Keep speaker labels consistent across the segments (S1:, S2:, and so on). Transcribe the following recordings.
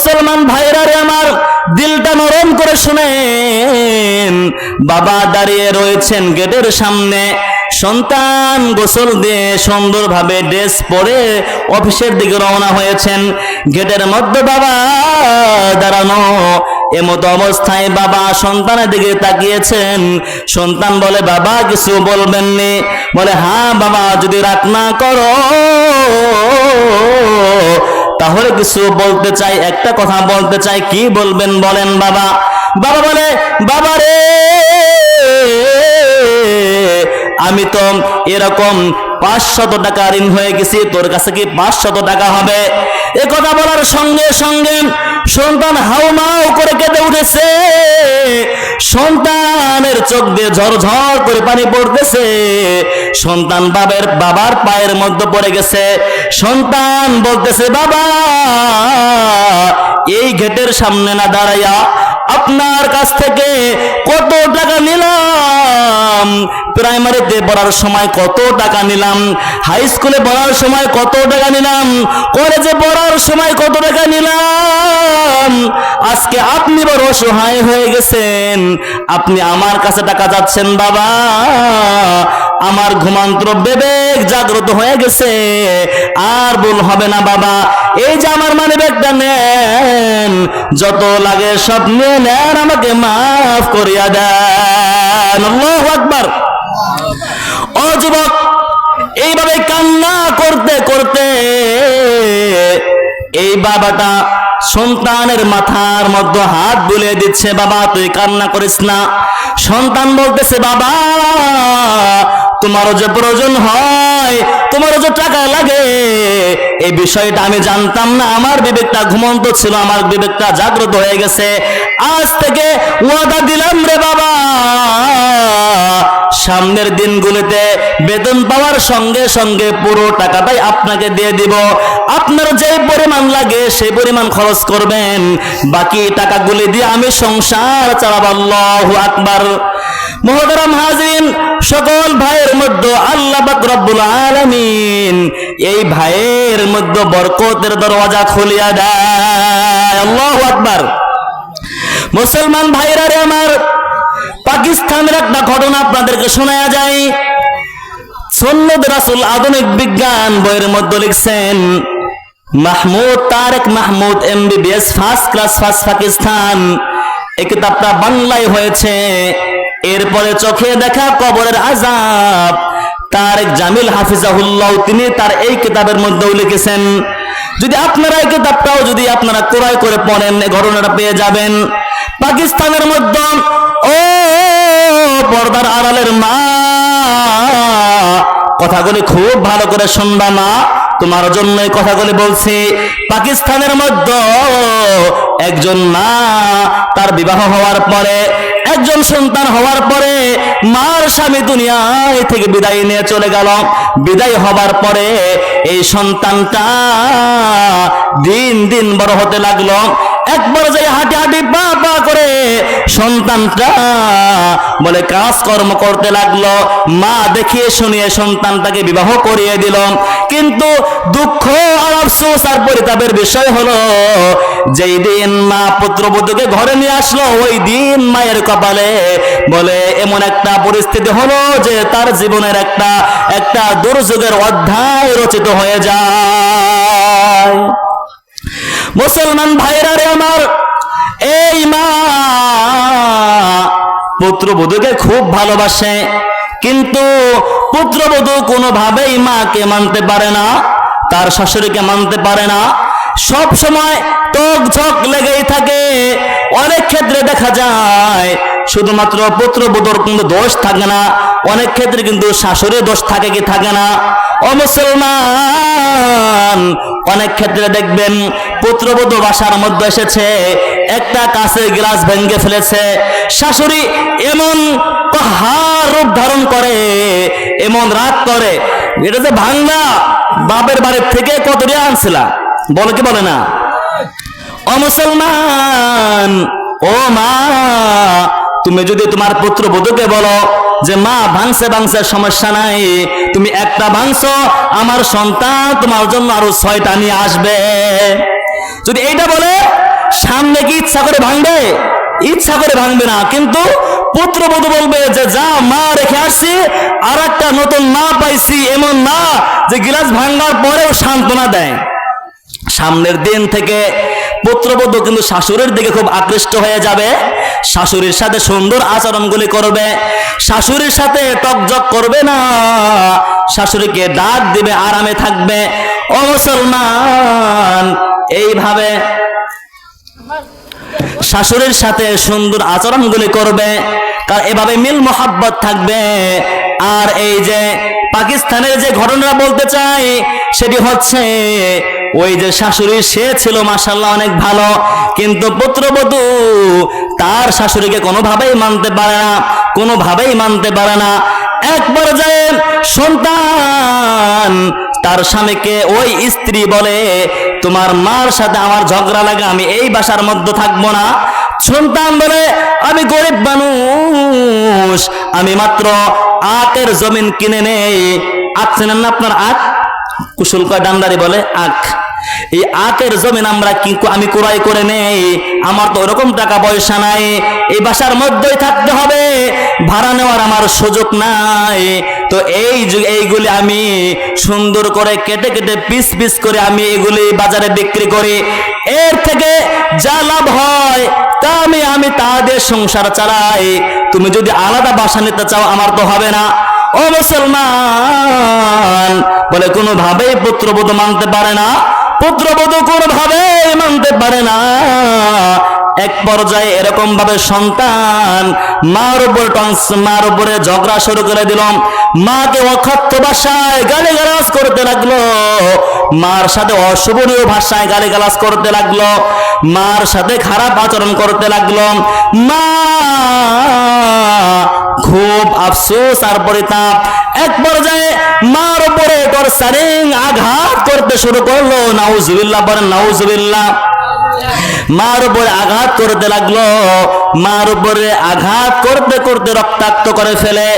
S1: মুসলমান ভাইরা রে আমার, দিলটা নরম করে শুনেন। বাবা দাঁড়িয়ে রয়েছেন গেটের সামনে, সন্তান গোসল দিয়ে সুন্দরভাবে ড্রেস পরে অফিসের দিকে রওনা হয়েছেন। গেটের মধ্যে বাবা দাঁড়ানো, এমতো অবস্থায় বাবা সন্তানের দিকে তাকিয়েছেন। সন্তান বলে, বাবা কিছু বলবেননি? বলে, হ্যাঁ বাবা, যদি রাগ না করো তাহলে কিছু বলতে চাই, একটা কথা বলতে চাই। কি বলবেন বলেন বাবা? বাবা বলে, বাবা রে, আমি তো এরকম 500 টাকা ঋণ হয়ে গেছি, তোর কাছে কি 500 টাকা হবে? এ কথা বলার সঙ্গে সঙ্গে সন্তান হাউমাউ করে কেঁদে উঠেছে। সন্তানের চোখ দিয়ে ঝরঝর করে পানি পড়তেছে। সন্তান বাবার পায়ের মধ্যে পড়ে গেছে। সন্তান বলতেছে, বাবা এই গেটের সামনে না দাঁড়াইয়া আপনার কাছ থেকে কত টাকা নিলাম, প্রাইমারিতে পড়ার সময় কত টাকা নিলাম, হাই স্কুলে পড়ার সময় কত টাকা নিলাম, কলেজে পড়ার সময় কত টাকা নিলাম, আজকে আপনি বড় অসহায় হয়ে গেছেন, আপনি আমার কাছে টাকা যাচ্ছেন। বাবা, আমার ঘুমান্ত বিবেক জাগ্রত হয়ে গেছে, আর ভুল হবে না বাবা। এই যে আমার মানিব্যাগটা নেন, যত লাগে সব নিয়ে নেন, আমাকে মাফ করিয়া দেন। আল্লাহু আকবার। ও যুবক, এইভাবে কান্না করতে করতে এই বাবাটা সন্তানের মাথার মধ্যে হাত বুলিয়ে দিচ্ছে। বাবা তুই কান্না করিস না। সন্তান বলতেছে, বাবা তোমারও যে প্রয়োজন হয়, তোমারও যে টাকা লাগে, এই বিষয়টা আমি জানতাম না। আমার বিবেকটা ঘুমন্ত ছিল, আমার বিবেকটা জাগ্রত হয়ে গেছে। আজ থেকে ওয়াদা দিলাম রে বাবা, সামনের দিনগুলিতে বেতন পাওয়ার সঙ্গে সঙ্গে পুরো টাকাটাই আপনাকে দিয়ে দিব। আপনার যে পরিমাণ লাগে সেই পরিমাণ খরচ করবেন, বাকি টাকাগুলি দিয়ে আমি সংসার চালাবো। আল্লাহু আকবার। মুহতারাম হাজিরিন, সকল ভাইয়ের মধ্যে আল্লাহ পাক রব্বুল আলামিন এই ভাইয়ের মধ্যে বরকতের দরওয়াজা খুলিয়া দেয়। আল্লাহু আকবার। মুসলমান ভাইরা রে আমার, পাকিস্তানের একটা ঘটনা আপনাদেরকে শোনায়া যায়। সুন্নত রাসূল আধুনিক বিজ্ঞান বইয়ের মধ্যে লিখছেন, Mahmud Tarek Mahmud MBBS first class first Pakistan, এই কিতাবটা বাংলায় হয়েছে। এরপরে চোখে দেখা কবরের আযাব, তারেক জামিল হাফিজাহুল্লাহ তিনি তার এই কিতাবের মধ্যেও লিখেছেন। যদি আপনারা এই কিতাবটাও যদি আপনারা ক্রয় করে পড়েন, এই ঘটনাটা পেয়ে যাবেন। পাকিস্তানের মধ্যে, ও পর্দার আড়ালের মা, কথাগুলি খুব ভালো করে শুনবা মা, তোমার জন্য এই কথাগুলি বলছি। পাকিস্তানের মধ্যে একজন মা তার বিবাহ হওয়ার পরে, একজন সন্তান হওয়ার পরে মার স্বামী দুনিয়ায় থেকে বিদায় নিয়ে চলে গেল। বিদায় হবার পরে এই সন্তানটা দিন দিন বড় হতে লাগলো। একবার যাই হাঁটি হাঁটি পা পা করে সন্তানটা বলে কাজকর্ম করতে লাগলো। মা দেখিয়ে শুনিয়ে সন্তানটাকে বিবাহ করিয়ে দিল। কিন্তু দুঃখ আর আফসোস আর পরিতাপের বিষয় হলো, যেই দিন মা পুত্রবধূকে ঘরে নিয়ে আসলো, ওই দিন মায়ের কপালে বলে এমন একটা পরিস্থিতি হলো যে তার জীবনের একটা দুর্যোগের অধ্যায় রচিত হয়ে যায়। মুসলমান ভাইরা রে আমার, এই মা পুত্রবধূকে খুব ভালোবাসে, কিন্তু পুত্রবধূ কোনোভাবেই মাকে মানতে পারে না, তার শাশুড়িকে মানতে পারে না। সব সময় টক ঝক লেগেই থাকে। অনেক ক্ষেত্রে দেখা যায় শুধুমাত্র পুত্রবধূর কিন্তু দোষ থাকে না, অনেক ক্ষেত্রে কিন্তু শাশুড়ির দোষ থাকে কি থাকে না? ও মুসলমান, অনেক ক্ষেত্রে দেখবেন পুত্রবধূ বাসার মধ্যে এসেছে, একটা কাঁচের গ্লাস ভেঙে ফেলেছে, শাশুড়ি এমন কহার রূপ ধারণ করে, এমন রাগ করে, এটা যে ভাঙনা বাপের বাড়ির থেকে কত দিয়ে আনছিলা, বলে কি বলে না? ও মুসলমান, ও মা, তুমি যদি তোমার পুত্রবধূকে বলো যে মা ভাঙছে সমস্যা নাই, তুমি একটা ভাঙছো, আমার সন্তান তোমার জন্য আরো 6টা নিয়ে আসবে, যদি এইটা বলে সামনে কি ইচ্ছা করে ভাঙবে? ইচ্ছা করে ভাঙবে না। কিন্তু পুত্রবধূ বলবে যে যা মা রেখে আসছি, আর একটা নতুন মা পাইছি, এমন না যে গিলাস ভাঙার পরেও সান্ত্বনা দেয়। সামনের দিন থেকে পুত্রবধূ কিন্তু শাশুড়ির দিকে খুব আকৃষ্ট হয়ে যাবে, শাশুড়ির সাথে সুন্দর আচরণগুলি করবে, শাশুড়ির সাথে টকজক করবে না, শাশুড়িকে ডাক দিবে, আরামে থাকবে। ও মুসলমান, এইভাবে শাশুড়ির সাথে সুন্দর আচরণগুলি করবে, কারণ এভাবে মিল মোহাব্বত থাকবে। আর এই যে পাকিস্তানের যে ঘটনা বলতে চাই, সেটি হচ্ছে ওই যে শাশুড়ি সে ছিল মাশাআল্লাহ অনেক ভালো, কিন্তু পুত্রবধূ তার শাশুড়িকে কোনোভাবেই মানতে পারে না, কোনোভাবেই মানতে পারে না। এক পর্যায়ে সন্তান তার স্বামীকে, ওই স্ত্রী বলে তোমার মার সাথে আমার ঝগড়া লাগে, আমি এই বাসার মধ্যে থাকবো না। সন্তান বলে আমি গরিব মানুষ, আমি মাত্র আখের জমিন কিনে নেই। আখ চেনেন না আপনার? আখ কুশল কয় ডান্ডারি বলে আখ। এই আখের জমিন আমি ক্রয় করে নেই, আমার তো ওরকম টাকা পয়সা নাই, এই বাসার মধ্যেই থাকতে হবে, ভাড়া নেওয়ার আমার সুযোগ নাই। তো এইগুলি আমি সুন্দর করে কেটে কেটে পিস পিস করে আমি এগুলি বাজারে বিক্রি করি, এর থেকে যা লাভ হয় তা আমি তা দিয়ে সংসার চালাই। তুমি যদি আলাদা বাসা নিতে চাও আমার তো হবে না। ও মুসলমান বলে কোনোভাবেই পুত্রবধূ মানতে পারে না, পুত্রবধূ কোনোভাবেই মানতে পারে না। এক পর্যায়ে এরকম ভাবে সন্তান মার উপরে ঝগড়া শুরু করে দিল, মাকে অকথ্য ভাষায় গালিগালাজ করতে লাগলো, মার সাথে অশোভনীয় ভাষায় গালিগালাজ করতে লাগলো, মার সাথে খারাপ আচরণ করতে লাগলো। মা খুব আফসোস আর পরিতাপ, এক পর্যায়ে মার উপরে টর্চারিং আঘাত করতে শুরু করলো। নাউজুবিল্লাহ বলেন, নাউজুবিল্লাহ। মার উপরে আঘাত করতে লাগলো, মার উপরে আঘাত করতে করতে রক্তাক্ত করে ফেলে।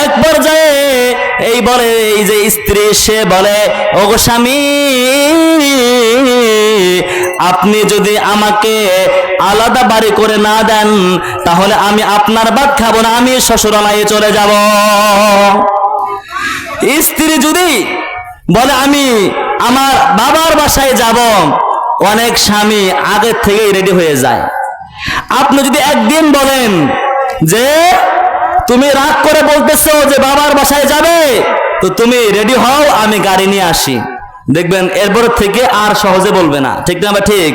S1: এক পর্যায়ে এই যে স্ত্রী, সে বলে ওগো স্বামী, আপনি যদি আমাকে আলাদা বাড়ি করে না দেন তাহলে আমি আপনার ভাত খাবো না, আমি শ্বশুরালয়ে চলে যাব। স্ত্রী যদি বলে আমি আমার বাবার বাসায় যাব, অনেক স্বামী আগে থেকেই রেডি হয়ে যায়। আপনি যদি একদিন বলেন যে তুমি রাগ করে বলতেছো যে বাবার বাসায় যাবে, তো তুমি রেডি হও, আমি গাড়ি নিয়ে আসি, দেখবেন এরপর থেকে আর সহজে বলবে না। ঠিক না? ঠিক।